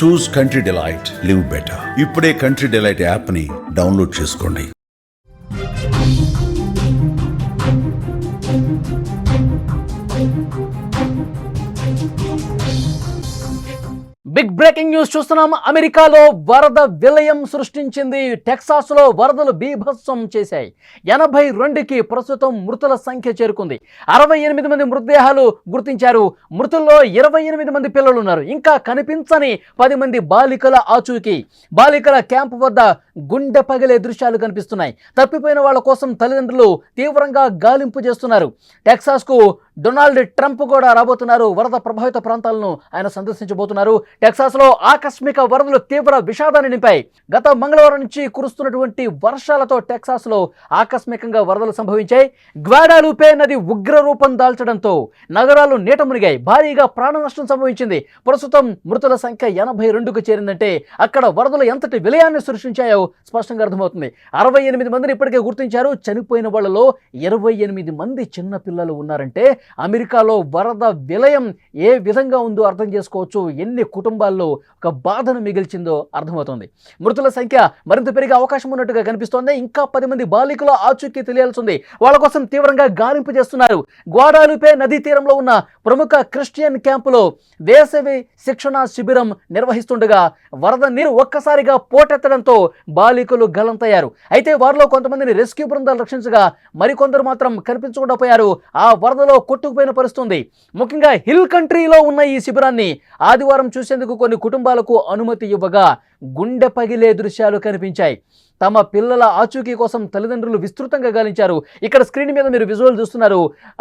చూస్ country delight, live better. ఇప్పుడే country delight యాప్ని download చేసుకోండి. బిగ్ బ్రేకింగ్ న్యూస్ చూస్తున్నాం. అమెరికాలో వరద విలయం సృష్టించింది. టెక్సాస్లో వరదలు బీభత్సం చేశాయి. 82కి ప్రస్తుతం మృతుల సంఖ్య చేరుకుంది. 68 మంది మృతదేహాలు గుర్తించారు. మృతుల్లో 28 మంది పిల్లలు ఉన్నారు. ఇంకా కనిపించని 10 మంది బాలికల ఆచూకీ. బాలికల క్యాంపు వద్ద గుండె పగిలే దృశ్యాలు కనిపిస్తున్నాయి. తప్పిపోయిన వాళ్ళ కోసం తల్లిదండ్రులు తీవ్రంగా గాలింపు చేస్తున్నారు. టెక్సాస్కు డొనాల్డ్ ట్రంప్ కూడా రాబోతున్నారు. వరద ప్రభావిత ప్రాంతాలను ఆయన సందర్శించబోతున్నారు. టెక్సాస్లో ఆకస్మిక వరదలు తీవ్ర విషాదాన్ని నింపాయి. గత మంగళవారం నుంచి కురుస్తున్నటువంటి వర్షాలతో టెక్సాస్లో ఆకస్మికంగా వరదలు సంభవించాయి. గ్వాడాలూపే నది ఉగ్ర రూపం దాల్చడంతో నగరాలు నీట మునిగాయి. భారీగా ప్రాణ నష్టం సంభవించింది. ప్రస్తుతం మృతుల సంఖ్య 82కు చేరిందంటే అక్కడ వరదలు ఎంతటి విలయాన్ని సృష్టించాయో స్పష్టంగా అర్థమవుతుంది. 68 మందిని ఇప్పటికే గుర్తించారు. చనిపోయిన వాళ్ళలో 28 మంది చిన్న పిల్లలు ఉన్నారంటే అమెరికాలో వరద విలయం ఏ విధంగా ఉందో అర్థం చేసుకోవచ్చు. ఎన్ని కుటుంబాల్లో ఒక బాధను మిగిల్చిందో అర్థమవుతుంది. మృతుల సంఖ్య మరింత పెరిగే అవకాశం ఉన్నట్టుగా కనిపిస్తోంది. ఇంకా 10 మంది బాలికల ఆచూకీ తెలియాల్సి ఉంది. వాళ్ళ కోసం తీవ్రంగా గాలింపు చేస్తున్నారు. గ్వాడాలూపే నదీ తీరంలో ఉన్న ప్రముఖ క్రిస్టియన్ క్యాంపులో వేసవి శిక్షణ శిబిరం నిర్వహిస్తుండగా వరద నీరు ఒక్కసారిగా పోటెత్తడంతో బాలికలు గల్లంతయ్యారు. అయితే వారిలో కొంతమందిని రెస్క్యూ బృందాలు రక్షించగా మరికొందరు మాత్రం కనిపించకుండా పోయారు. ఆ వరదలో కొట్టుకుపోయిన పరిస్థితుంది. ముఖ్యంగా హిల్ కంట్రీలో ఉన్న ఈ శిబిరాన్ని ఆదివారం చూసేందుకు కొన్ని కుటుంబాలకు అనుమతి ఇవ్వగా గుండె పగిలే దృశ్యాలు కనిపించాయి. తమ పిల్లల ఆచూకీ కోసం తల్లిదండ్రులు విస్తృతంగా గాలించారు. ఇక్కడ స్క్రీన్ మీద మీరు విజువల్ చూస్తున్నారు.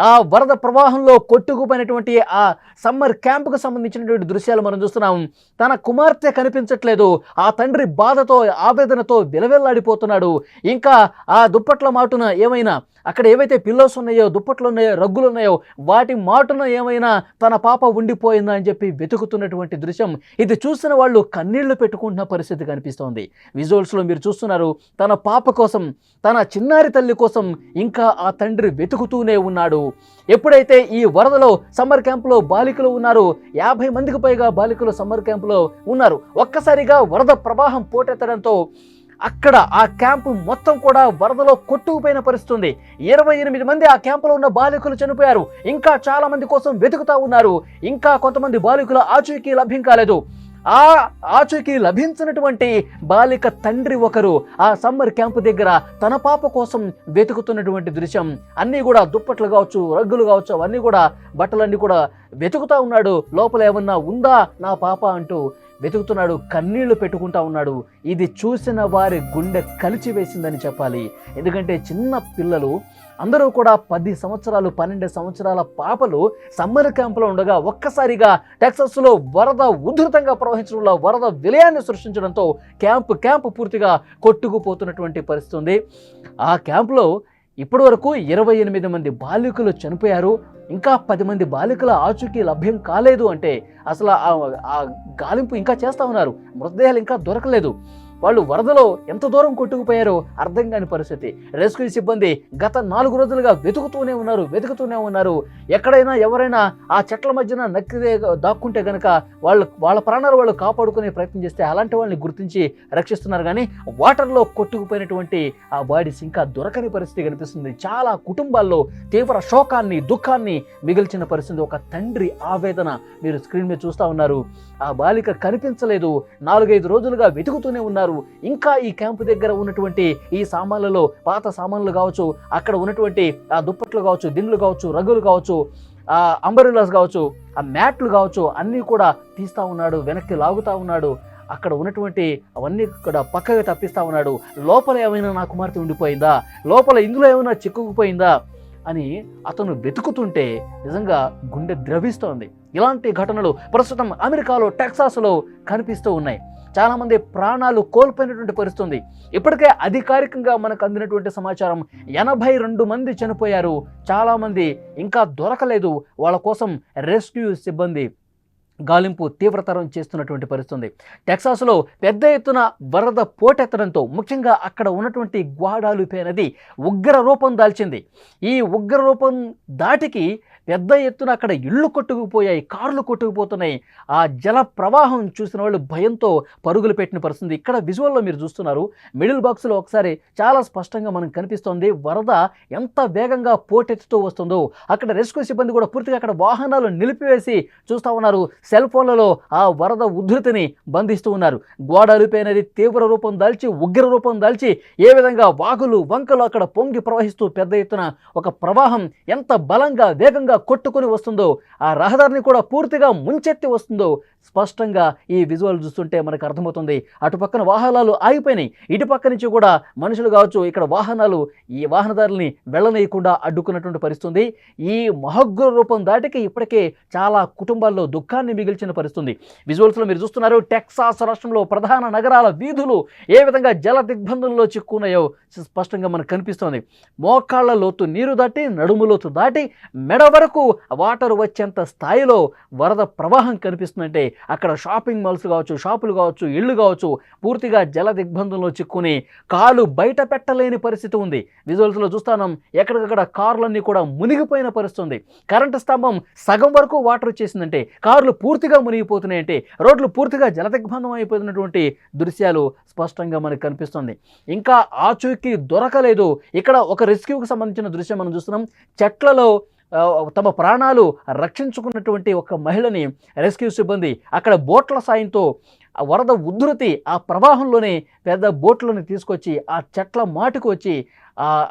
ఆ వరద ప్రవాహంలో కొట్టుకుపోయినటువంటి ఆ సమ్మర్ క్యాంపుకు సంబంధించినటువంటి దృశ్యాలు మనం చూస్తున్నాం. తన కుమార్తె కనిపించట్లేదు. ఆ తండ్రి బాధతో ఆవేదనతో విలవెల్లాడిపోతున్నాడు. ఇంకా ఆ దుప్పట్ల మాటున ఏమైనా అక్కడ ఏవైతే పిల్లోస్ ఉన్నాయో, దుప్పట్లు ఉన్నాయో, రగ్గులు ఉన్నాయో వాటి మాటున ఏమైనా తన పాప ఉండిపోయిందా అని చెప్పి వెతుకుతున్నటువంటి దృశ్యం. ఇది చూసిన వాళ్ళు కన్నీళ్లు పెట్టుకుంటున్న పరిస్థితి కనిపిస్తోంది. విజువల్స్లో మీరు చూస్తున్నారు. తన పాప కోసం, తన చిన్నారి తల్లి కోసం ఇంకా ఆ తండ్రి వెతుకుతూనే ఉన్నాడు. ఎప్పుడైతే ఈ వరదలో సమ్మర్ క్యాంపులో బాలికలు ఉన్నారు, 50 మందికి పైగా బాలికలు సమ్మర్ క్యాంపులో ఉన్నారు. ఒక్కసారిగా వరద ప్రవాహం పోటెత్తడంతో అక్కడ ఆ క్యాంపు మొత్తం కూడా వరదలో కొట్టుకుపోయిన పరిస్థితి ఉంది. 28 మంది ఆ క్యాంపులో ఉన్న బాలికలు చనిపోయారు. ఇంకా చాలా మంది కోసం వెతుకుతా ఉన్నారు. ఇంకా కొంతమంది బాలికల ఆచూకీ లభ్యం కాలేదు. ఆ ఆచూకీ లభించినటువంటి బాలిక తండ్రి ఒకరు ఆ సమ్మర్ క్యాంపు దగ్గర తన పాప కోసం వెతుకుతున్నటువంటి దృశ్యం. అన్నీ కూడా దుప్పట్లు కావచ్చు, రగ్గులు కావచ్చు, అవన్నీ కూడా బట్టలన్నీ కూడా వెతుకుతా ఉన్నాడు. లోపల ఏమన్నా ఉందా నా పాప అంటూ వెతుకుతున్నాడు. కన్నీళ్లు పెట్టుకుంటా ఉన్నాడు. ఇది చూసిన వారి గుండె కలిచివేసిందని చెప్పాలి. ఎందుకంటే చిన్న పిల్లలు అందరూ కూడా 10 సంవత్సరాలు 12 సంవత్సరాల పాపలు సమ్మర్ క్యాంపులో ఉండగా ఒక్కసారిగా టెక్సాస్లో వరద ఉధృతంగా ప్రవహించడంలో వరద విలయాన్ని సృష్టించడంతో క్యాంపు పూర్తిగా కొట్టుకుపోతున్నటువంటి పరిస్థితి ఉంది. ఆ క్యాంపులో ఇప్పటి వరకు 28 మంది బాలికలు చనిపోయారు. ఇంకా 10 మంది బాలికల ఆచూకీ లభ్యం కాలేదు. అంటే అసలు ఆ గాలింపు ఇంకా చేస్తూ ఉన్నారు. మృతదేహాలు ఇంకా దొరకలేదు. వాళ్ళు వరదలో ఎంత దూరం కొట్టుకుపోయారో అర్థం కాని పరిస్థితి. రెస్క్యూ సిబ్బంది గత 4 రోజులుగా వెతుకుతూనే ఉన్నారు. ఎక్కడైనా ఎవరైనా ఆ చెట్ల మధ్యన నక్కిదే దాక్కుంటే కనుక వాళ్ళ ప్రాణాలు వాళ్ళు కాపాడుకునే ప్రయత్నం చేస్తే అలాంటి వాళ్ళని గుర్తించి రక్షిస్తున్నారు. కానీ వాటర్లో కొట్టుకుపోయినటువంటి ఆ బాడీస్ ఇంకా దొరకని పరిస్థితి కనిపిస్తుంది. చాలా కుటుంబాల్లో తీవ్ర శోకాన్ని, దుఃఖాన్ని మిగిల్చిన పరిస్థితి. ఒక తండ్రి ఆవేదన మీరు స్క్రీన్ మీద చూస్తూ ఉన్నారు. ఆ బాలిక కనిపించలేదు. 4-5 రోజులుగా వెతుకుతూనే ఉన్నారు. ఇంకా ఈ క్యాంపు దగ్గర ఉన్నటువంటి ఈ సామాన్లలో, పాత సామాన్లు కావచ్చు, అక్కడ ఉన్నటువంటి ఆ దుప్పట్లు కావచ్చు, దిండ్లు కావచ్చు, రగ్గులు కావచ్చు, ఆ అంబరిలాస్ కావచ్చు, ఆ మ్యాట్లు కావచ్చు, అన్నీ కూడా తీస్తూ ఉన్నాడు. వెనక్కి లాగుతూ ఉన్నాడు. అక్కడ ఉన్నటువంటి అవన్నీ కూడా పక్కగా తప్పిస్తూ ఉన్నాడు. లోపల ఏమైనా నా కుమార్తె ఉండిపోయిందా, లోపల ఇందులో ఏమైనా చిక్కుకుపోయిందా అని అతను వెతుకుతుంటే నిజంగా గుండె ద్రవిస్తోంది. ఇలాంటి ఘటనలు ప్రస్తుతం అమెరికాలో టెక్సాస్లో కనిపిస్తూ ఉన్నాయి. చాలామంది ప్రాణాలు కోల్పోయినటువంటి పరిస్థితి ఉంది. ఇప్పటికే అధికారికంగా మనకు అందినటువంటి సమాచారం 82 మంది చనిపోయారు. చాలామంది ఇంకా దొరకలేదు. వాళ్ళ కోసం రెస్క్యూ సిబ్బంది గాలింపు తీవ్రతరం చేస్తున్నటువంటి పరిస్థితి. టెక్సాస్లో పెద్ద ఎత్తున వరద పోటెత్తడంతో ముఖ్యంగా అక్కడ ఉన్నటువంటి గ్వాడాలూపే నది ఉగ్ర రూపం దాల్చింది. ఈ ఉగ్ర రూపం దాటికి పెద్ద ఎత్తున అక్కడ ఇళ్ళు కొట్టుకుపోయాయి, కార్లు కొట్టుకుపోతున్నాయి. ఆ జల ప్రవాహం చూసిన వాళ్ళు భయంతో పరుగులు పెట్టిన పరిస్థితి. ఇక్కడ విజువల్లో మీరు చూస్తున్నారు, మిడిల్ బాక్స్లో ఒకసారి చాలా స్పష్టంగా మనకు కనిపిస్తోంది వరద ఎంత వేగంగా పోటెత్తుతూ వస్తుందో. అక్కడ రెస్క్యూ సిబ్బంది కూడా పూర్తిగా అక్కడ వాహనాలు నిలిపివేసి చూస్తూ ఉన్నారు. సెల్ ఫోన్లలో ఆ వరద ఉధృతిని బంధిస్తూ ఉన్నారు. గోడలిపై అనేది తీవ్ర రూపం దాల్చి, ఉగ్ర రూపం దాల్చి ఏ విధంగా వాగులు వంకలు అక్కడ పొంగి ప్రవహిస్తూ పెద్ద ఎత్తున ఒక ప్రవాహం ఎంత బలంగా వేగంగా కొట్టుకుని వస్తుందో, ఆ రహదారిని కూడా పూర్తిగా ముంచెత్తి వస్తుందో స్పష్టంగా ఈ విజువల్ చూస్తుంటే మనకు అర్థమవుతుంది. అటు పక్కన వాహనాలు ఆగిపోయినాయి, ఇటు పక్క నుంచి కూడా మనుషులు కావచ్చు ఇక్కడ వాహనాలు ఈ వాహనదారుల్ని వెళ్ళనీయకుండా అడ్డుకున్నటువంటి పరిస్థితుంది. ఈ మహోగ్ర రూపం దాటికి ఇప్పటికే చాలా కుటుంబాల్లో దుఃఖాన్ని మిగిల్చిన పరిస్థితుంది. విజువల్స్లో మీరు చూస్తున్నారు, టెక్సాస్ రాష్ట్రంలో ప్రధాన నగరాల వీధులు ఏ విధంగా జల దిగ్బంధంలో చిక్కున్నాయో స్పష్టంగా మనకు కనిపిస్తోంది. మోకాళ్ల లోతు నీరు దాటి, నడుము లోతు దాటి, మెడ వరకు వాటర్ వచ్చేంత స్థాయిలో వరద ప్రవాహం కనిపిస్తుందంటే అక్కడ షాపింగ్ మాల్స్ కావచ్చు, షాపులు కావచ్చు, ఇళ్ళు కావచ్చు పూర్తిగా జల దిగ్బంధంలో చిక్కుని కాలు బయట పెట్టలేని పరిస్థితి ఉంది. విజువల్స్లో చూస్తాను, ఎక్కడికక్కడ కార్లన్నీ కూడా మునిగిపోయిన పరిస్థితి ఉంది. కరెంటు స్తంభం సగం వరకు వాటర్ వచ్చేసిందంటే, కార్లు పూర్తిగా మునిగిపోతున్నాయంటే, రోడ్లు పూర్తిగా జల దిగ్బంధం అయిపోతున్నటువంటి దృశ్యాలు స్పష్టంగా మనకు కనిపిస్తుంది. ఇంకా ఆచూకీ దొరకలేదు. ఇక్కడ ఒక రెస్క్యూకి సంబంధించిన దృశ్యం మనం చూస్తున్నాం. చెట్లలో తమ ప్రాణాలు రక్షించుకున్నటువంటి ఒక మహిళని రెస్క్యూ సిబ్బంది అక్కడ బోట్ల సాయంతో ఆ వరద ఉధృతి ఆ ప్రవాహంలోనే పెద్ద బోట్లను తీసుకొచ్చి ఆ చెట్ల మాటుకు వచ్చి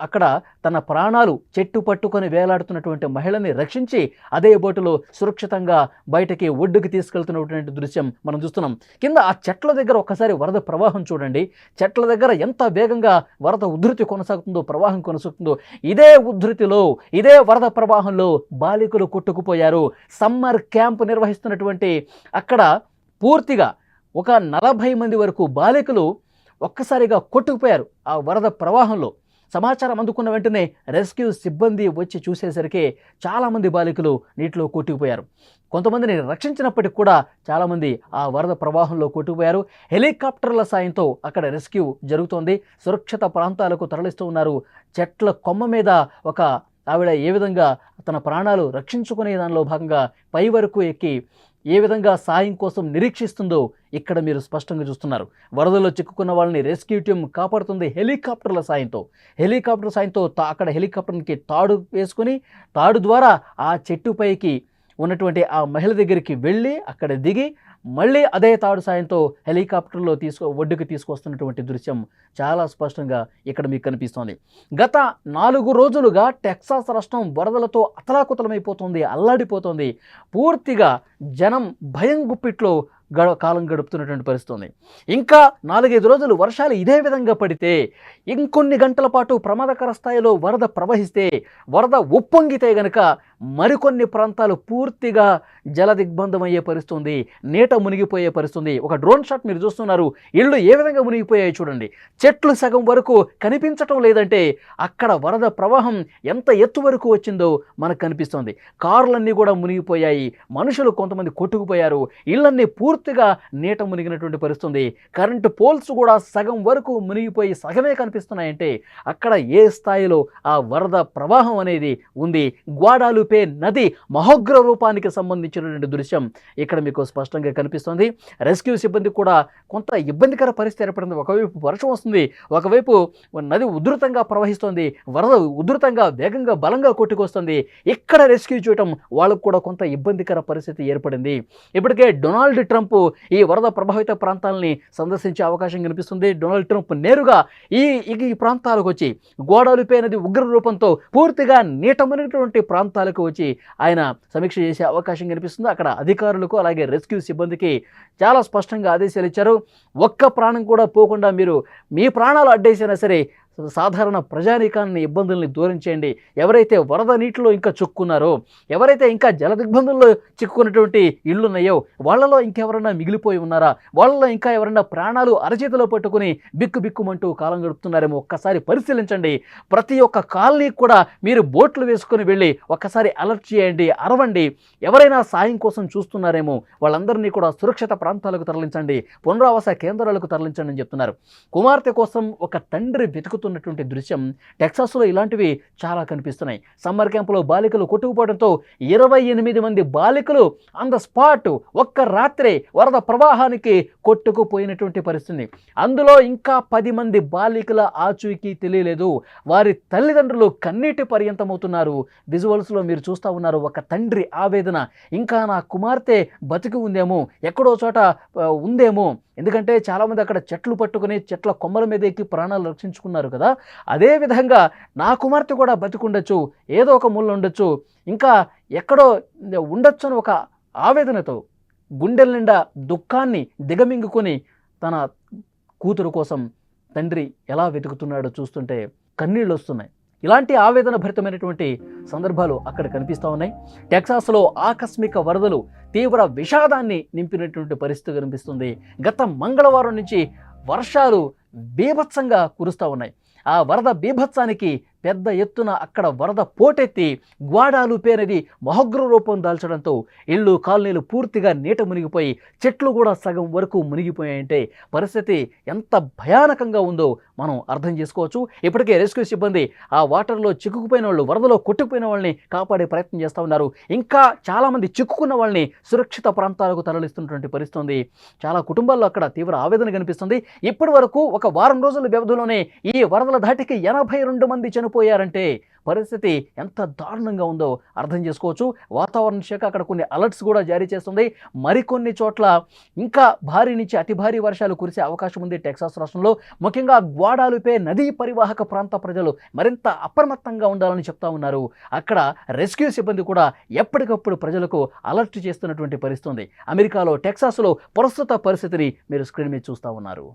అక్కడ తన ప్రాణాలు చెట్టు పట్టుకొని వేలాడుతున్నటువంటి మహిళని రక్షించి అదే బోటులో సురక్షితంగా బయటకి ఒడ్డుకి తీసుకెళ్తున్నటువంటి దృశ్యం మనం చూస్తున్నాం. కింద ఆ చెట్ల దగ్గర ఒక్కసారి వరద ప్రవాహం చూడండి. చెట్ల దగ్గర ఎంత వేగంగా వరద ఉధృతి కొనసాగుతుందో, ప్రవాహం కొనసాగుతుందో. ఇదే ఉధృతిలో, ఇదే వరద ప్రవాహంలో బాలికలు కొట్టుకుపోయారు. సమ్మర్ క్యాంప్ నిర్వహిస్తున్నటువంటి అక్కడ పూర్తిగా ఒక 40 మంది వరకు బాలికలు ఒక్కసారిగా కొట్టుకుపోయారు ఆ వరద ప్రవాహంలో. సమాచారం అందుకున్న వెంటనే రెస్క్యూ సిబ్బంది వచ్చి చూసేసరికి చాలామంది బాలికలు నీటిలో కొట్టుకుపోయారు. కొంతమందిని రక్షించినప్పటికి కూడా చాలామంది ఆ వరద ప్రవాహంలో కొట్టుకుపోయారు. హెలికాప్టర్ల సాయంతో అక్కడ రెస్క్యూ జరుగుతోంది. సురక్షిత ప్రాంతాలకు తరలిస్తూ ఉన్నారు. చెట్ల కొమ్మ మీద ఒక ఆవిడ ఏ విధంగా తన ప్రాణాలు రక్షించుకునే దానిలో భాగంగా పై వరకు ఎక్కి ఏ విధంగా సాయం కోసం నిరీక్షిస్తుందో ఇక్కడ మీరు స్పష్టంగా చూస్తున్నారు. వరదలో చిక్కుకున్న వాళ్ళని రెస్క్యూ టీం కాపాడుతుంది హెలికాప్టర్ల సాయంతో. హెలికాప్టర్ సాయంతో అక్కడ హెలికాప్టర్కి తాడు వేసుకుని, తాడు ద్వారా ఆ చెట్టుపైకి ఉన్నటువంటి ఆ మహిళ దగ్గరికి వెళ్ళి అక్కడ దిగి మళ్ళీ అదే తాడు సాయంతో హెలికాప్టర్లో ఒడ్డుకు తీసుకొస్తున్నటువంటి దృశ్యం చాలా స్పష్టంగా ఇక్కడ మీకు కనిపిస్తోంది. గత 4 రోజులుగా టెక్సాస్ రాష్ట్రం వరదలతో అతలాకుతలమైపోతుంది, అల్లాడిపోతుంది. పూర్తిగా జనం భయం గుప్పిట్లో కాలం గడుపుతున్నటువంటి పరిస్థితి ఉంది. ఇంకా 4-5 రోజులు వర్షాలు ఇదే విధంగా పడితే, ఇంకొన్ని గంటల పాటు ప్రమాదకర స్థాయిలో వరద ప్రవహిస్తే, వరద ఉప్పొంగితే గనక మరికొన్ని ప్రాంతాలు పూర్తిగా జల దిగ్బంధం అయ్యే పరిస్థితి ఉంది. నీట మునిగిపోయే పరిస్థితి. ఒక డ్రోన్ షాట్ మీరు చూస్తున్నారు. ఇళ్ళు ఏ విధంగా మునిగిపోయాయి చూడండి. చెట్లు సగం వరకు కనిపించటం లేదంటే అక్కడ వరద ప్రవాహం ఎంత ఎత్తు వరకు వచ్చిందో మనకు కనిపిస్తుంది. కార్లన్నీ కూడా మునిగిపోయాయి. మనుషులు కొంతమంది కొట్టుకుపోయారు. ఇళ్ళన్నీ పూర్తిగా నీట మునిగినటువంటి పరిస్థితి. కరెంటు పోల్స్ కూడా సగం వరకు మునిగిపోయి సగమే కనిపిస్తున్నాయంటే అక్కడ ఏ స్థాయిలో ఆ వరద ప్రవాహం అనేది ఉంది. గ్వాడాలుపే నది మహోగ్ర రూపానికి సంబంధించినటువంటి దృశ్యం ఇక్కడ మీకు స్పష్టంగా కనిపిస్తుంది. రెస్క్యూ సిబ్బంది కూడా కొంత ఇబ్బందికర పరిస్థితి ఏర్పడింది. ఒకవైపు వర్షం వస్తుంది, ఒకవైపు నది ఉధృతంగా ప్రవహిస్తుంది, వరద ఉధృతంగా వేగంగా బలంగా కొట్టుకొస్తుంది. ఇక్కడ రెస్క్యూ చేయటం వాళ్ళకు కూడా కొంత ఇబ్బందికర పరిస్థితి ఏర్పడింది. ఇప్పటికే డొనాల్డ్ ట్రంప్ ఈ వరద ప్రభావిత ప్రాంతాలని సందర్శించే అవకాశం కనిపిస్తుంది. డొనాల్డ్ ట్రంప్ నేరుగా ఈ ప్రాంతాలకు వచ్చి గోడలపై నది ఉగ్ర రూపంతో పూర్తిగా నీట మునిగినటువంటి ప్రాంతాలకు వచ్చి ఆయన సమీక్ష చేసే అవకాశం కనిపిస్తుంది. అక్కడ అధికారులకు అలాగే రెస్క్యూ సిబ్బందికి చాలా స్పష్టంగా ఆదేశాలు ఇచ్చారు. ఒక్క ప్రాణం కూడా పోకుండా మీరు మీ ప్రాణాలు అడ్డేసినా సరే సాధారణ ప్రజానీకాన్ని ఇబ్బందుల్ని దూరం చేయండి. ఎవరైతే వరద నీటిలో ఇంకా చిక్కున్నారో, ఎవరైతే ఇంకా జల దిగ్బంధంలో చిక్కుకున్నటువంటి ఇళ్ళున్నాయో వాళ్ళలో ఇంకెవరైనా మిగిలిపోయి ఉన్నారా, వాళ్ళలో ఇంకా ఎవరైనా ప్రాణాలు అరచేతిలో పట్టుకుని బిక్కుమంటూ కాలం గడుపుతున్నారేమో ఒక్కసారి పరిశీలించండి. ప్రతి ఒక్క కాలనీ కూడా మీరు బోట్లు వేసుకొని వెళ్ళి ఒక్కసారి అలర్ట్ చేయండి, అరవండి. ఎవరైనా సాయం కోసం చూస్తున్నారేమో వాళ్ళందరినీ కూడా సురక్షిత ప్రాంతాలకు తరలించండి, పునరావాస కేంద్రాలకు తరలించండి అని చెప్తున్నారు. కుమార్తె కోసం ఒక తండ్రి వెతుకుతున్నారు. చూస్తున్నటువంటి దృశ్యం టెక్సాస్లో ఇలాంటివి చాలా కనిపిస్తున్నాయి. సమ్మర్ క్యాంపులో బాలికలు కొట్టుకుపోవడంతో 28 మంది బాలికలు ఆన్ ద స్పాట్ ఒక్క రాత్రే వరద ప్రవాహానికి కొట్టుకుపోయినటువంటి పరిస్థితి. అందులో ఇంకా 10 మంది బాలికల ఆచూకీ తెలియలేదు. వారి తల్లిదండ్రులు కన్నీటి పర్యంతమవుతున్నారు. విజువల్స్లో మీరు చూస్తూ ఉన్నారు. ఒక తండ్రి ఆవేదన, ఇంకా నా కుమార్తె బతికి ఉందేమో, ఎక్కడో చోట ఉందేమో. ఎందుకంటే చాలామంది అక్కడ చెట్లు పట్టుకుని చెట్ల కొమ్మల మీద ఎక్కి ప్రాణాలు రక్షించుకున్నారు కదా. అదేవిధంగా నా కుమార్తె కూడా బతికుండొచ్చు, ఏదో ఒక మూల ఉండొచ్చు, ఇంకా ఎక్కడో ఉండొచ్చు అని ఒక ఆవేదనతో గుండెల నిండా దుఃఖాన్ని దిగమింగుకొని తన కూతురు కోసం తండ్రి ఎలా వెతుకుతున్నాడో చూస్తుంటే కన్నీళ్ళు వస్తున్నాయి. ఇలాంటి ఆవేదన భరితమైనటువంటి సందర్భాలు అక్కడ కనిపిస్తూ ఉన్నాయి. టెక్సాస్లో ఆకస్మిక వరదలు తీవ్ర విషాదాన్ని నింపినటువంటి పరిస్థితి కనిపిస్తుంది. గత మంగళవారం నుంచి వర్షాలు బీభత్సంగా కురుస్తూ ఉన్నాయి. ఆ వరద బీభత్సానికి పెద్ద ఎత్తున అక్కడ వరద పోటెత్తి గ్వాడాలుపే నది మహోగ్ర రూపం దాల్చడంతో ఇళ్ళు కాలనీలు పూర్తిగా నీట మునిగిపోయి చెట్లు కూడా సగం వరకు మునిగిపోయాయంటే పరిస్థితి ఎంత భయానకంగా ఉందో మనం అర్థం చేసుకోవచ్చు. ఇప్పటికే రెస్క్యూ సిబ్బంది ఆ వాటర్లో చిక్కుకుపోయిన వాళ్ళు, వరదలో కొట్టుకుపోయిన వాళ్ళని కాపాడే ప్రయత్నం చేస్తూ ఉన్నారు. ఇంకా చాలామంది చిక్కుకున్న వాళ్ళని సురక్షిత ప్రాంతాలకు తరలిస్తున్నటువంటి పరిస్థితి ఉంది. చాలా కుటుంబాల్లో అక్కడ తీవ్ర ఆవేదన కనిపిస్తుంది. ఇప్పటి వరకు ఒక వారం రోజుల వ్యవధిలోనే ఈ వరదల ధాటికి 82 మంది చనిపోయారంటే పరిస్థితి ఎంత దారుణంగా ఉందో అర్థం చేసుకోవచ్చు. వాతావరణ శాఖ అక్కడ కొన్ని అలర్ట్స్ కూడా జారీ చేస్తుంది. మరికొన్ని చోట్ల ఇంకా భారీ నుంచి అతి భారీ వర్షాలు కురిసే అవకాశం ఉంది టెక్సాస్ రాష్ట్రంలో. ముఖ్యంగా గ్వాడాలుపే నదీ పరివాహక ప్రాంత ప్రజలు మరింత అప్రమత్తంగా ఉండాలని చెప్తా ఉన్నారు. అక్కడ రెస్క్యూ సిబ్బంది కూడా ఎప్పటికప్పుడు ప్రజలకు అలర్ట్ చేస్తున్నటువంటి పరిస్థితి ఉంది. అమెరికాలో టెక్సాస్లో ప్రస్తుత పరిస్థితిని మీరు స్క్రీన్ మీద చూస్తూ ఉన్నారు.